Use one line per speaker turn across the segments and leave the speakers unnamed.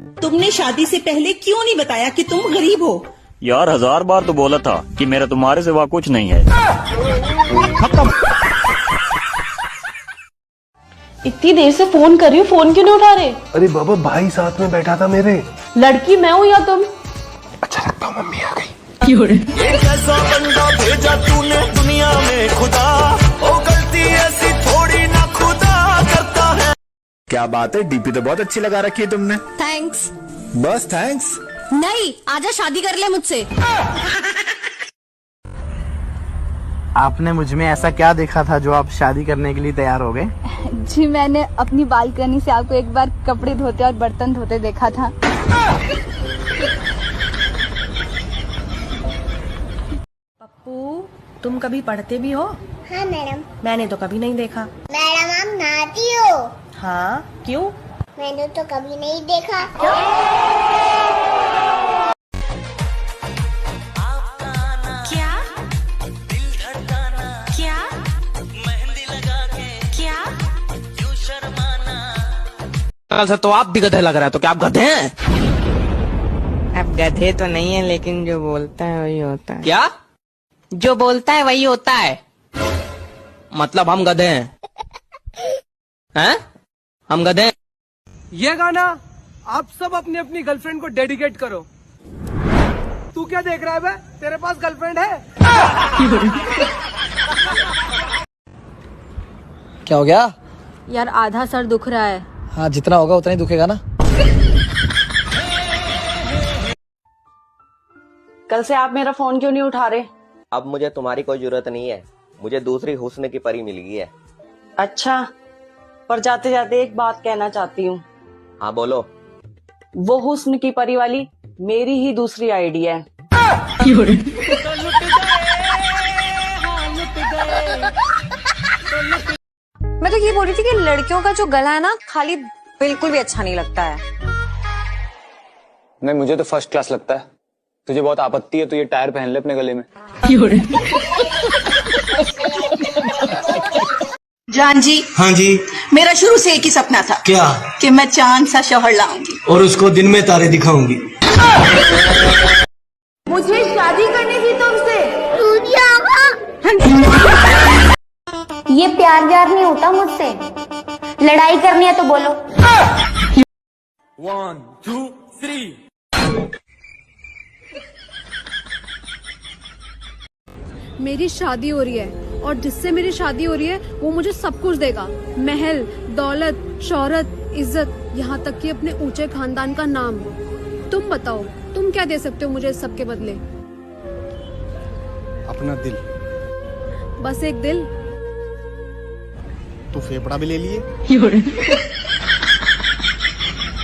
तुमने शादी से पहले क्यों नहीं बताया कि तुम गरीब हो?
यार 1000 बार तो बोला था कि मेरा तुम्हारे सिवा कुछ नहीं है।
इतनी देर से फोन कर रही हूँ, फोन क्यों नहीं उठा रहे?
अरे बाबा, भाई साथ में बैठा था मेरे।
लड़की मैं हूँ या तुम?
अच्छा लगता हूँ, मम्मी आ गई।
कैसा बंदा भेजा तूने दुनिया में खुदा, ओ गलती ऐसी थोड़ी ना खुदा करता है।
क्या बात है, डीपी तो बहुत अच्छी लगा रखी है तुमने।
थैंक्स।
बस थैंक्स
नहीं, आजा शादी कर ले मुझसे।
आपने मुझ में ऐसा क्या देखा था जो आप शादी करने के लिए तैयार हो गए?
जी मैंने अपनी बालकनी से आपको एक बार कपड़े धोते और बर्तन धोते देखा था।
पप्पू, तुम कभी पढ़ते भी हो?
हाँ मैडम।
मैंने तो कभी नहीं देखा।
मैडम आप नहाती हो?
हाँ, क्यों?
मैंने तो कभी नहीं देखा।
सर तो आप भी गधे लग रहा है, तो क्या आप गधे हैं?
अब गधे तो नहीं है, लेकिन जो बोलता है वही होता है।
क्या?
जो बोलता है वही होता है।
मतलब हम गधे हैं? हैं? हम गधे हैं?
ये गाना आप सब अपनी अपनी गर्लफ्रेंड को डेडिकेट करो। तू क्या देख रहा है बे? तेरे पास गर्लफ्रेंड है?
क्या हो गया?
यार आधा सर दुख रहा है।
हाँ, जितना होगा उतना ही दुखेगा ना।
कल से आप मेरा फोन क्यों नहीं उठा रहे?
अब मुझे तुम्हारी कोई जरूरत नहीं है, मुझे दूसरी हुस्न की परी मिल गई है।
अच्छा, पर जाते जाते एक बात कहना चाहती हूँ।
हाँ बोलो।
वो हुस्न की परी वाली मेरी ही दूसरी आईडी है।
मैं तो ये बोल रही थी कि लड़कियों का जो गला है ना, खाली बिल्कुल भी अच्छा नहीं लगता है।
नहीं, मुझे तो फर्स्ट क्लास लगता है। तुझे बहुत आपत्ति है तो ये टायर पहन ले अपने गले में।
जान जी।
हाँ जी।
मेरा शुरू से एक ही सपना था।
क्या?
कि मैं चांद सा शौहर लाऊंगी
और उसको दिन में तारे दिखाऊंगी।
मुझे शादी करनी थी तुमसे।
ये प्यार व्यार नहीं होता मुझसे। लड़ाई करनी है तो बोलो।
1 2 3।
मेरी शादी हो रही है और जिससे मेरी शादी हो रही है वो मुझे सब कुछ देगा। महल, दौलत, शोहरत, इज्जत, यहाँ तक कि अपने ऊंचे खानदान का नाम। तुम बताओ, तुम क्या दे सकते हो मुझे इस सब के बदले?
अपना दिल।
बस एक दिल?
तो फेफड़ा भी ले लिए।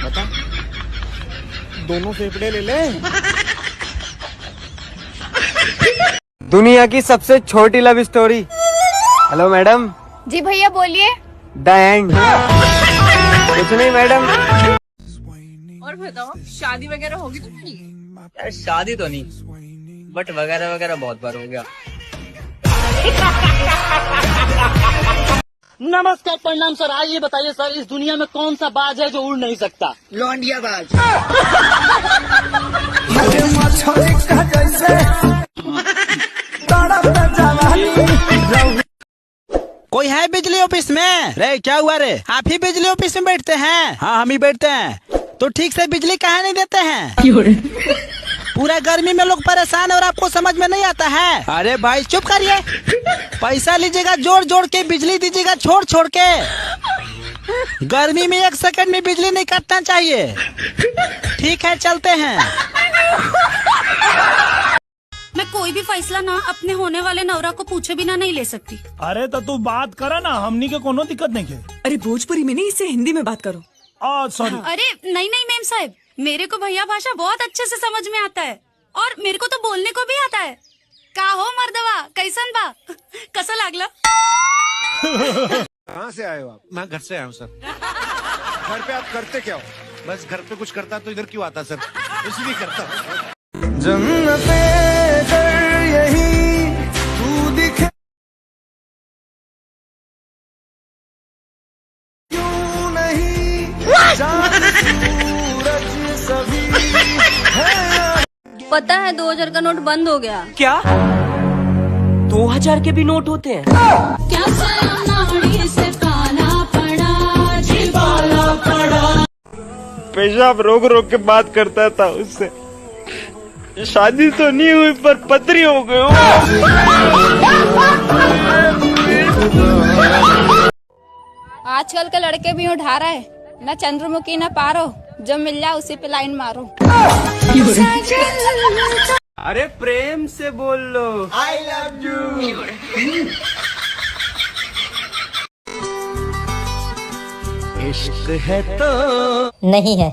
बता, दोनों फेफड़े ले ले।
दुनिया की सबसे छोटी लव स्टोरी। Hello madam.
जी भैया बोलिए।
The end. कुछ नहीं मैडम।
और बताओ, शादी वगैरह होगी तुम्हारी?
यार शादी तो नहीं, बट वगैरह वगैरह बहुत बार हो गया।
नमस्कार, प्रणाम सर। आइए बताइए सर, इस दुनिया में कौन सा बाज है जो उड़ नहीं सकता?
लौंडिया बाज।
कोई है बिजली ऑफिस में? रे क्या हुआ रे? आप ही बिजली ऑफिस में बैठते हैं? हाँ, हम ही बैठते हैं। तो ठीक से बिजली काहे नहीं देते हैं? पूरा गर्मी में लोग परेशान और आपको समझ में नहीं आता है? अरे भाई चुप करिए। पैसा लीजिएगा जोड़ जोड़ के, बिजली दीजिएगा छोड़ छोड़ के। गर्मी में 1 सेकंड में बिजली नहीं काटना चाहिए। ठीक है, चलते हैं।
मैं कोई भी फैसला ना अपने होने वाले नवरा को पूछे बिना नहीं ले सकती।
अरे तो तू बात करा ना, हमनी के कोनो दिक्कत नहीं है।
अरे भोजपुरी में नहीं, इसे हिंदी में बात करो।
सॉरी।
अरे नहीं नहीं मेम साहब, मेरे को भैया भाषा बहुत अच्छे से समझ में आता है और मेरे को तो बोलने को भी आता है। का हो मर्दवा, कैसन बा? कसं लागलं?
कहाँ से आए हो आप? मैं घर से आया हूँ सर। घर पे आप करते क्या हो? बस घर पे कुछ करता तो इधर क्यों आता सर? इसलिए करता हूँ।
जन्नते यही तू दिखे क्यों नहीं, चांद सूरज
पता है 2000 का नोट बंद हो गया।
क्या 2000 के भी नोट होते हैं?
क्या से पाना पड़ा जी पाला पड़ा।
पेशाब रोक रोक के बात करता था उससे। शादी तो नहीं हुई पर पतरी हो गई।
आजकल के लड़के भी उठा रहा है, न चंद्रमुखी न पारो, जो मिल जाए उसी पे लाइन मारो।
अरे प्रेम से बोल लो आई लव यू।
इश्क है तो
नहीं है।